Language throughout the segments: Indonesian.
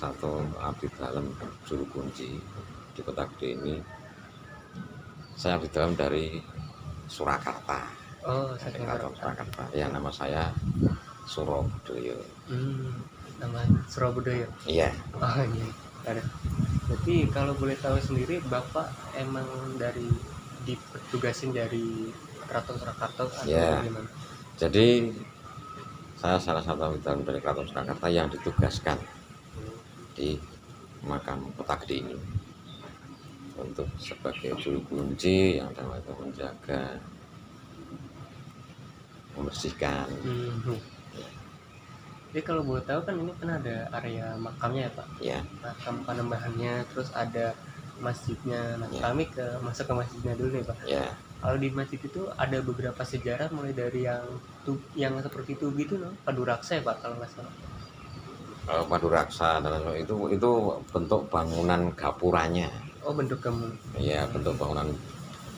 satu abdi dalam juru kunci di Kota Gede ini. Saya abdi dalam dari Surakarta. Oh, Dari saking Keraton Surakarta. Ya, nama saya Surobudoyo. Nama Surabudaya. Iya. Oh iya, ada. Berarti kalau boleh tahu sendiri, Bapak emang ditugasin dari Keraton Surakarta atau Ya. bagaimana? Jadi saya salah satu abdi dalam dari Keraton Surakarta yang ditugaskan di makam Kota Gede ini untuk sebagai juru kunci yang dalam itu menjaga, membersihkan. Jadi kalau boleh tahu kan ini kan ada area makamnya ya Pak, Ya, makam panembahannya, terus ada masjidnya. Nah Ya. kami masuk ke masjidnya dulu nih Pak. ya. Kalau di masjid itu ada beberapa sejarah, mulai dari yang seperti itu gitu loh, Paduraksa ya Pak kalau nggak salah. Paduraksa dan itu bentuk bangunan gapuranya. Oh bentuk kamu. Ya, bentuk bangunan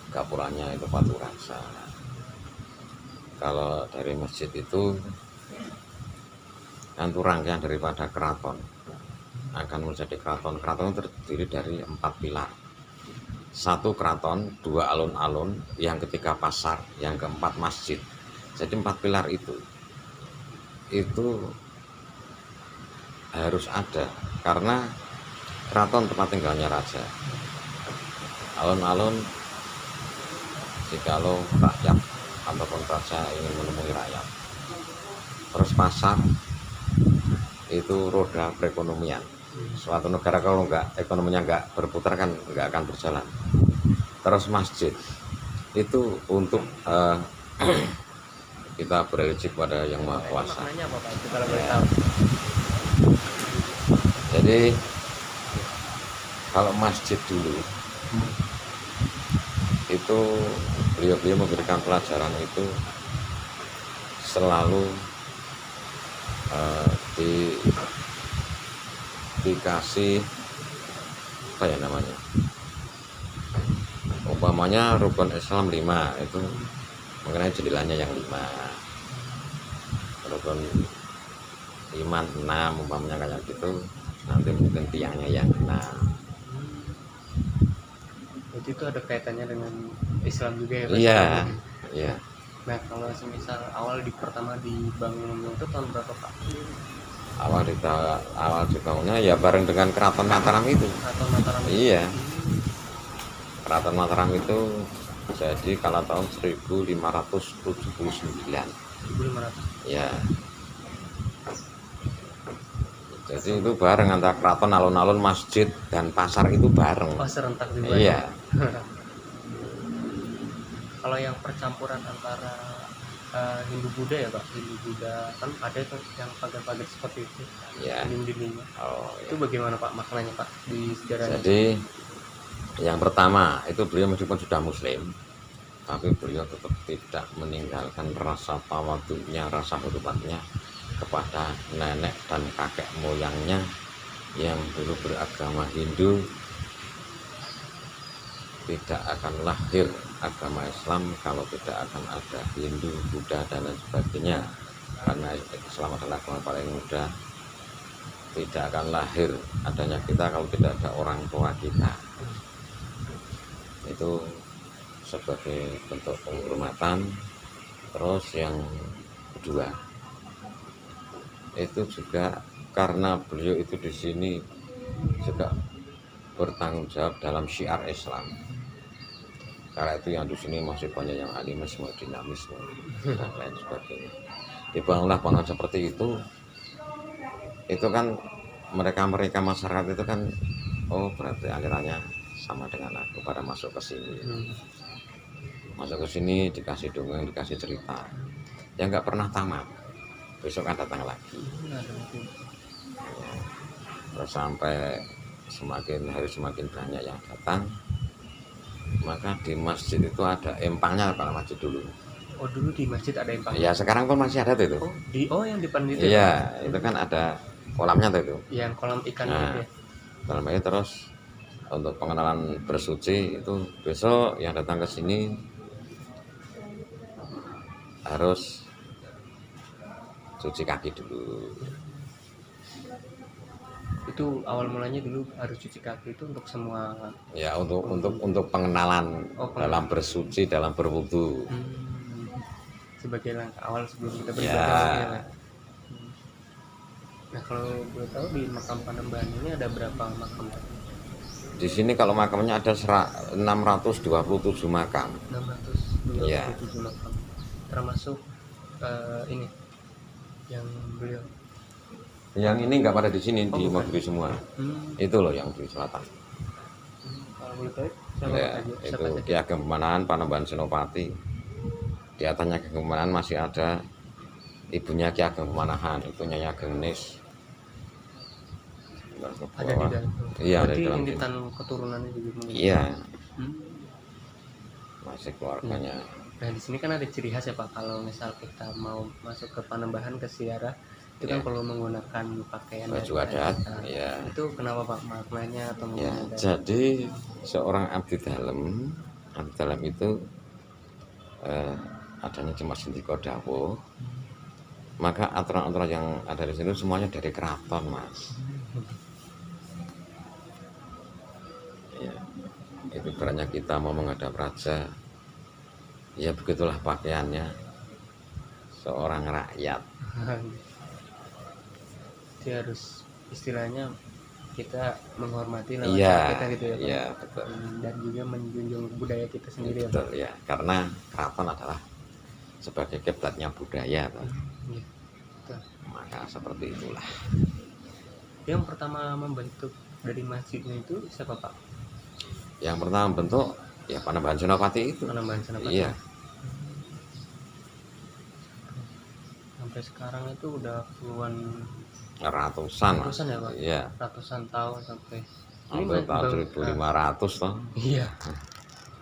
gapuranya itu Paduraksa. Kalau dari masjid itu kan rangkaian daripada keraton akan menjadi keraton. Keraton terdiri dari 4 pilar. 1 keraton, 2 alun-alun, yang ketiga pasar, yang keempat masjid. Jadi 4 pilar itu harus ada karena keraton tempat tinggalnya raja. Alun-alun jikalau rakyat ataupun raja ingin menemui rakyat. Terus pasar itu roda perekonomian. Suatu negara kalau ekonominya nggak berputar kan nggak akan berjalan. Terus masjid itu untuk kita berreligi kepada Yang Maha Kuasa. Maknanya apa Pak itu kalau boleh tahu? Jadi kalau masjid dulu itu beliau memberikan pelajaran itu selalu dikasih apa ya namanya, umpamanya rukun Islam 5 itu mengenai jendelanya yang 5, rukun iman 6 umpamanya kayak gitu, nanti mungkin tiangnya yang 6. Jadi itu ada kaitannya dengan Islam juga ya Pak? Iya. Nah kalau semisal pertama dibangun itu tahun berapa Pak? Awal dibangunnya ya bareng dengan Keraton Mataram itu. Keraton Mataram. Iya. Keraton Mataram itu jadi kalau tahun 1579. 1500. Ya. Jadi itu bareng antara keraton, alun-alun, masjid dan pasar itu bareng. Oh serentak juga. Iya. Kalau yang percampuran antara Hindu Buddha ya Pak, Hindu Buddha kan ada tuh yang pagar-pagar seperti itu, Ya. dinding-dindingnya. Oh, Itu bagaimana Pak maknanya Pak di sejarahnya? Jadi yang pertama itu beliau meskipun sudah muslim, tapi beliau tetap tidak meninggalkan rasa tawadhunya, rasa hormatnya kepada nenek dan kakek moyangnya yang dulu beragama Hindu. Tidak akan lahir agama Islam kalau tidak akan ada Hindu, Buddha dan lain sebagainya, karena Islam adalah agama paling mudah. Tidak akan lahir adanya kita kalau tidak ada orang tua kita. Itu sebagai bentuk penghormatan. Terus yang kedua itu juga karena beliau itu di sini juga bertanggung jawab dalam syiar Islam. Karena itu yang di sini masih banyak yang animisme, dinamisme dan lain sebagainya. Dibangunlah bangunan seperti itu kan mereka masyarakat itu kan, oh berarti alirannya sama dengan aku, pada masuk ke sini. Masuk ke sini dikasih dongeng, dikasih cerita yang nggak pernah tamat. Besok kan datang lagi. Ya. Terus sampai semakin hari semakin banyak yang datang. Maka di masjid itu ada empangnya kalau masjid dulu. Oh dulu di masjid ada empang? Ya sekarang pun masih ada tuh itu. Yang di depan itu? Iya, itu kan ada kolamnya tuh itu. Yang kolam ikan itu ya? Kolam itu. Terus untuk pengenalan bersuci itu besok yang datang ke sini harus cuci kaki dulu. Itu awal mulanya dulu harus cuci kaki itu untuk semua. Ya untuk pengenalan Oh, dalam bersuci, dalam berwudu. Sebagai langkah awal sebelum kita Ya. beribadah lagi ya, Pak. Nah kalau boleh tahu di makam Panembahan ini ada berapa makam? Di sini kalau makamnya ada 627 makam. 627 Iya. makam. Termasuk ini yang beliau. Yang ini nggak pada di sini, Oh, di bukan. Maghrib semua. Itu loh yang di selatan. Kalau boleh tahu siapa Ya, aja? itu Siapa saja? Ki Ageng Pemanahan, Panembahan Senopati. Di atasnya Ki Ageng Pemanahan masih ada ibunya Ki Ageng Pemanahan, itu Nyai Ageng Nis. Ada di dalam. Iya, ada Berarti di dalam ini sini. tan keturunannya juga mungkin. Iya, Hmm. masih keluarganya. Nah di sini kan ada ciri khas ya Pak, kalau misal kita mau masuk ke Panembahan ke ziarah itu kan Ya. perlu menggunakan pakaian Baju dari adat, kita. ya. Itu kenapa Pak maknanya atau mungkin Ya, ada? jadi seorang abdi dalam itu adanya cuma Sindiko Dawo. Maka aturan-aturan yang ada di sini semuanya dari keraton, Mas. Ya, itu beranya kita mau menghadap raja, ya begitulah pakaiannya seorang rakyat. Dia harus istilahnya kita menghormati lewat Iya, cara kita gitu ya Pak. iya betul. Dan juga menjunjung budaya kita sendiri ya Pak. Betul ya, karena keraton adalah sebagai kiblatnya budaya, Pak. Iya, betul. Maka seperti itulah. Yang pertama membentuk dari masjidnya itu siapa Pak? Yang pertama bentuk ya Panembahan Senopati itu. Panembahan Senopati. Iya. Sampai sekarang itu udah puluhan Ratusan, Mas. ya Pak? Iya. Ratusan tahun sampai Sampai tahun 1500 toh. Iya.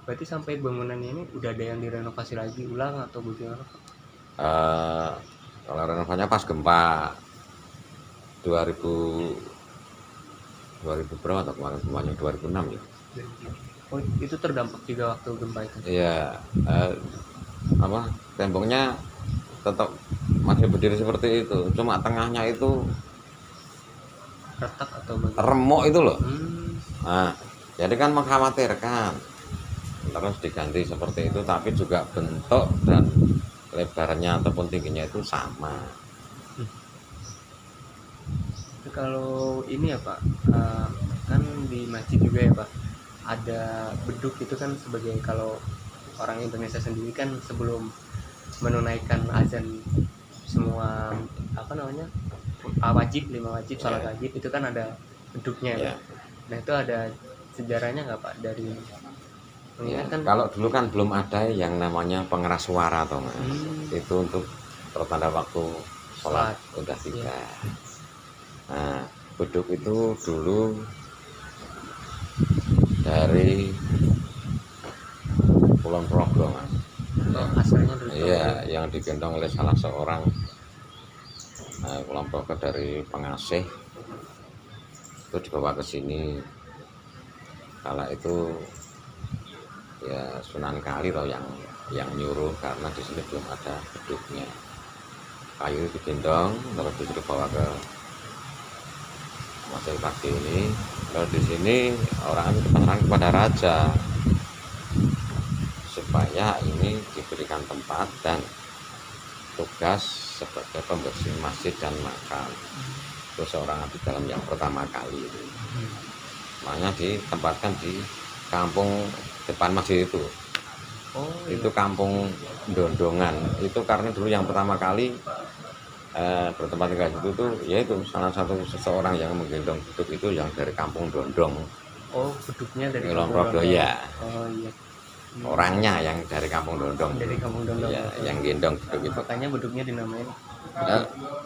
Berarti sampai bangunannya ini udah ada yang direnovasi lagi ulang atau bagaimana Pak? Kalau renovasinya pas gempa 2000 berapa atau kemarin gempanya 2006 ya. Oh itu terdampak juga waktu gempa itu? Iya, temboknya tetap masih berdiri seperti itu, cuma tengahnya itu Retak atau bagaimana? remuk itu loh. Hmm. Nah, jadi kan mengkhawatirkan terus diganti seperti itu, tapi juga bentuk dan lebarnya ataupun tingginya itu sama. Kalau ini ya Pak, kan di masjid juga ya Pak, ada beduk itu kan sebagai, kalau orang Indonesia sendiri kan sebelum menunaikan azan semua wajib, 5 wajib, sholat wajib itu kan ada beduknya ya Pak. Nah itu ada sejarahnya nggak Pak dari Ya, mengingatkan? kalau dulu kan belum ada yang namanya pengeras suara atau Mas. Itu untuk pertanda waktu sholat udah tiba. Nah, beduk itu dulu dari Kulon Progo, Mas. Asalnya dari Iya, yang digendong oleh salah seorang Kulon Progo dari Pengasih. Itu dibawa ke sini. Kala itu ya Sunan Kali atau yang nyuruh, karena di sini belum ada beduknya. Kayu digendong terus dibawa ke Masjid Pagi ini. Kalau di sini orang dipasarkan kepada raja supaya ini diberikan tempat dan tugas sebagai pembersih masjid dan makam. Itu seorang abdi dalam yang pertama kali itu. Makanya ditempatkan di kampung depan masjid itu. Itu kampung Dondongan. Itu karena dulu yang pertama kali bertempat tinggal itu tuh, yaitu salah satu seseorang yang menggendong beduk itu yang dari kampung Dondong. Oh, beduknya dari Kulon kampung Progo Dondong. ya. Oh iya. Orangnya yang dari kampung Dondong. Dari kampung Dondong. Ya, yang gendong beduk itu. Makanya beduknya dinamain.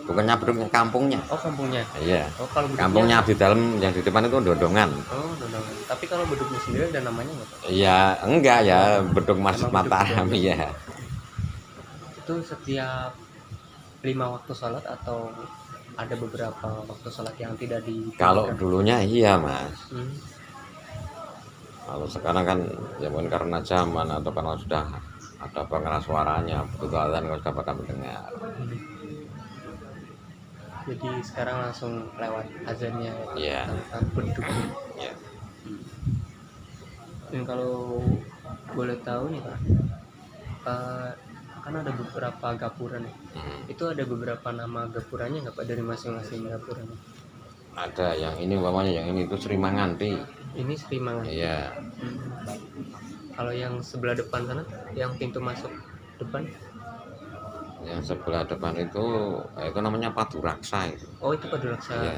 Bukannya beduknya, kampungnya. Oh, kampungnya. Iya. Oh, kalau beduknya. Kampungnya di dalam yang di depan itu Dondongan. Oh, Dondongan. Tapi kalau beduknya sendiri ada namanya nggak Pak? Iya, enggak ya, beduk Masjid Emang beduk Mataram ya. Itu setiap 5 waktu sholat atau ada beberapa waktu sholat yang tidak di? Kalau dulunya iya, Mas. Hmm. Kalau sekarang kan ya mungkin karena zaman atau karena sudah ada pengeras suaranya, begitu azan nggak sudah pada mendengar. Jadi sekarang langsung lewat azannya Iya. tanpa beduk. Ya. Dan kalau boleh tahu nih Pak, eh, kan ada beberapa gapura nih. Itu ada beberapa nama gapurannya nggak Pak dari masing-masing gapura nih? Ada yang ini umpamanya, yang ini itu Sri Manganti. Ini Sri Manganti. Iya. Kalau yang sebelah depan sana, yang pintu masuk depan, Yang sebelah depan itu namanya Paduraksa itu. oh itu Paduraksa. Iya,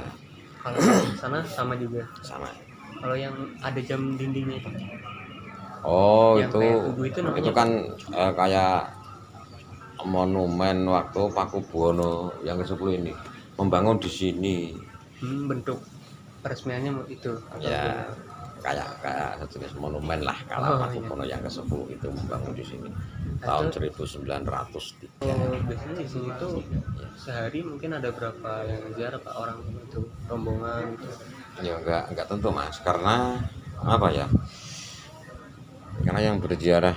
Kalau sana sama juga. sama. Kalau yang ada jam dindingnya itu, Oh, yang kayak tugu itu namanya itu kan kayak monumen waktu Pakubuwono yang ke-10 ini membangun di sini. bentuk peresmiannya itu atau Ya, gimana? kayak sejenis monumen lah kalau Oh, Pakubuwono yang ke-10 itu membangun di sini Atau- tahun 1903. Biasanya di sini tuh sehari mungkin ada berapa yang ziarah Pak, orang itu rombongan gitu. Ya enggak tentu Mas, karena apa ya? Karena yang berziarah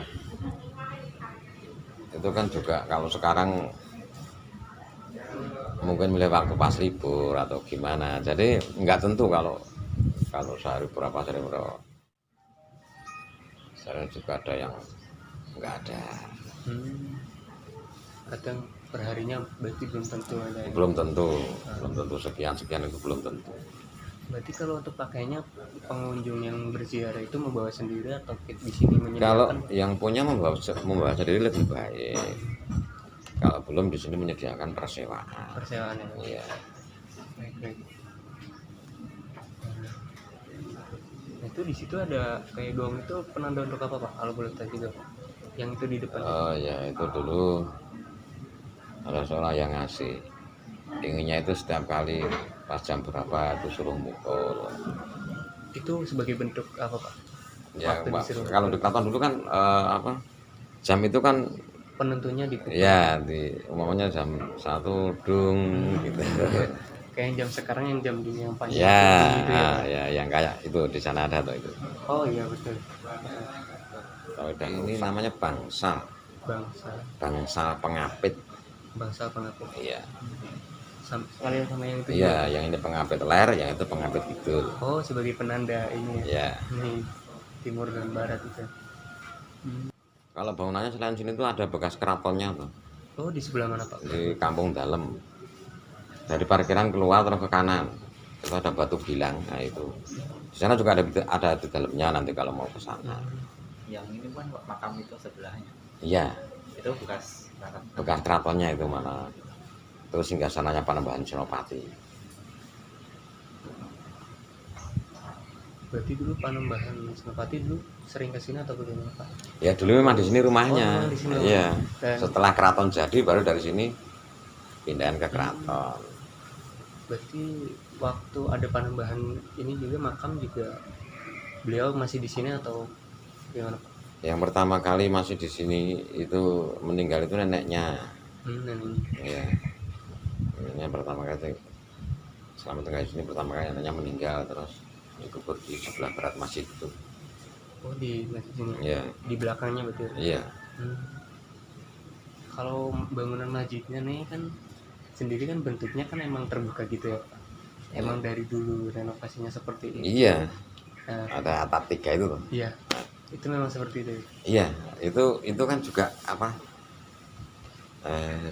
itu kan juga kalau sekarang mungkin milih waktu pas libur atau gimana, jadi nggak tentu kalau sehari berapa, sekarang juga ada yang nggak ada. Kadang perharinya berarti belum tentu ada ya? Belum tentu sekian itu belum tentu. Berarti kalau untuk pakainya pengunjung yang berziarah itu membawa sendiri atau di sini Kalau menyediakan? yang punya membawa sendiri lebih baik, kalau belum di sini menyediakan persewaan. Persewaan ya? Iya. Baik. Nah itu di situ ada kayak doang itu penanda untuk apa Pak? Kalau boleh tahu juga Pak. Yang itu di depan. Oh ya, itu dulu ada seorang yang ngasih, inginnya itu setiap kali pas jam berapa itu suruh mukul. Itu sebagai bentuk apa Pak? Ya Waktu disuruh kalau di keraton dulu kan jam itu kan penentunya di ya umumnya jam 1 dung gitu. kayak jam sekarang yang jam dunia yang panjang Ya, gitu ya Pak? ya yang kayak itu di sana ada tuh itu. Oh iya betul. Kalau dan ini namanya bangsal pengapit. Bangsa pengapit. Iya. Sekalian sama yang itu Iya, juga? yang ini pengapit ler, yang itu pengapit kidul. Oh sebagai penanda ini Ya. Nih timur dan barat itu. Kalau bangunannya selain sini tuh ada bekas keratonnya tuh. Oh di sebelah mana Pak? Di kampung dalam. Dari parkiran keluar terus ke kanan. Itu ada batu bilang. Nah itu. Di sana juga ada di dalamnya nanti kalau mau ke sana. Yang ini kan makam itu sebelahnya. Iya, Itu bekas makam. bekas keratonnya itu mana. Terus singgah sananya Panembahan Senopati. Berarti dulu Panembahan Senopati dulu sering kesini atau bagaimana Pak? Ya dulu memang di sini rumahnya. Oh, di sini. Iya. Dan Setelah keraton jadi baru dari sini pindahan ke keraton. berarti waktu ada Panembahan ini juga makam juga beliau masih di sini atau gimana Pak? Yang pertama kali masih di sini itu meninggal itu neneknya. Nenek. Iya. Neneknya pertama kali selama tinggal di sini pertama kali neneknya meninggal, terus dikubur di sebelah barat masjid itu. Oh di masjid sini. Iya. Di belakangnya betul. Iya. Kalau bangunan masjidnya nih kan sendiri kan bentuknya kan emang terbuka gitu ya Pak. Emang dari dulu renovasinya seperti ini. Iya. Nah, Ada atap 3 itu tuh. iya. Itu memang seperti itu. Iya, itu kan juga apa?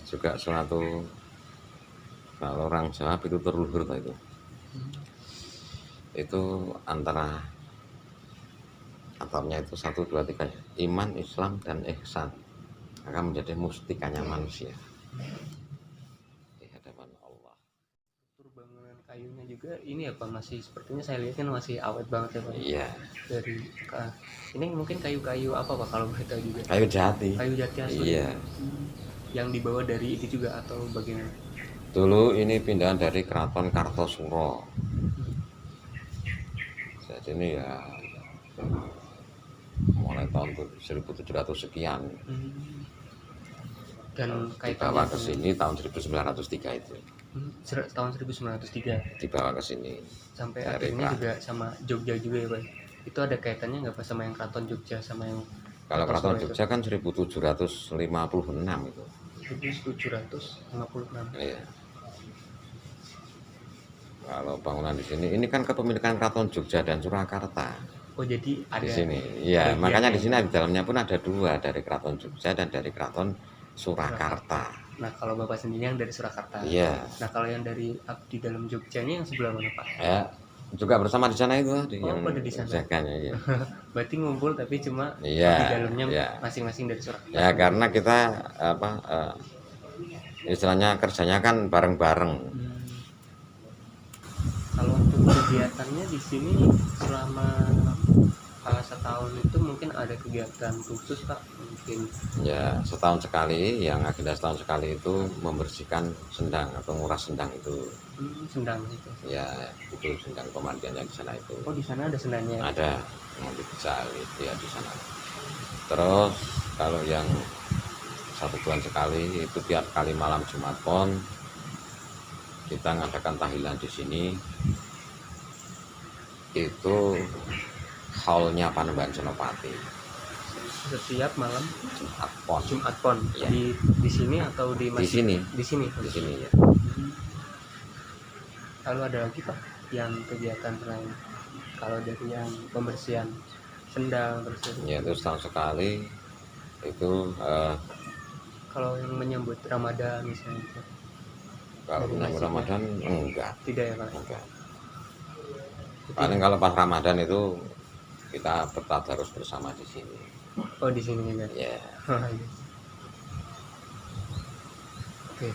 Juga suatu kalau orang Jawa itu terluhur tuh itu. Itu antara atapnya itu 1, 2, 3 ya. Iman, Islam dan ihsan akan menjadi mustikanya manusia di hadapan Allah. Bangunan kayunya juga ini ya Pak, masih sepertinya saya lihat kan masih awet banget ya Pak. Iya. Dari ini mungkin kayu-kayu apa Pak kalau boleh tahu juga? Kayu jati. Kayu jati asli. Iya. Yang dibawa dari itu juga atau bagaimana? Dulu ini pindahan dari Keraton Kartosuro. Jadi ini ya mulai tahun 1700 sekian. Dan Dibawa kaitannya ke sini tahun 1903 itu. tahun 1903 Dibawa ke sini. sampai Dari akhirnya Pak. juga sama Jogja juga ya Pak. Itu ada kaitannya nggak Pak sama yang Keraton Jogja sama yang Kalau Keraton Kartosuro itu? Jogja kan 1756 itu. 1756. Iya. Kalau bangunan di sini, ini kan kepemilikan Keraton Jogja dan Surakarta Oh jadi ada di sini. Iya, bagiannya. makanya di sini di dalamnya pun ada dua, dari Keraton Jogja dan dari Keraton Surakarta. Nah kalau bapak sendiri yang dari Surakarta. Iya, Nah kalau yang dari di dalam Jogja ini yang sebelah mana pak? ya juga bersama di sana itu yang pada di sana. jaganya. Iya. Berarti ngumpul tapi cuma Iya, di dalamnya iya. masing-masing dari Surakarta. Ya karena kita istilahnya kerjanya kan bareng-bareng. Kalau untuk kegiatannya di sini selama setahun itu mungkin ada kegiatan khusus pak, mungkin Ya setahun sekali, yang agenda setahun sekali itu membersihkan sendang atau nguras sendang itu. sendang itu. Ya itu sendang pemandiannya di sana itu. Oh di sana ada sendangnya. Ada yang bisa ya di sana. Terus kalau yang 1 bulan sekali itu tiap kali malam Jumat Pon kita ngadakan tahlilan di sini. Itu haulnya Panembahan Senopati Setiap malam Jumat Pon. Jumat Pon. Iya. Di sini atau di Di masjid? sini, Di sini. di sini ya. Lalu ada lagi pak yang kegiatan selain kalau dari yang pembersihan sendang terus Ya itu setahun sekali itu kalau yang menyambut Ramadan misalnya itu kalau Dari menyambut masjid, Ramadan enggak, tidak ya pak? enggak. Paling kalau pas Ramadan itu kita bertadarus bersama di sini. Oh di sini juga. Ya. Iya. Oke.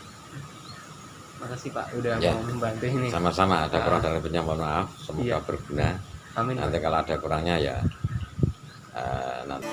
Makasih Pak udah Ya. mau membantu ini. Sama-sama, ada kurang dan lebihnya mohon maaf, semoga Iya. berguna. Amin. Nanti kalau ada kurangnya ya nanti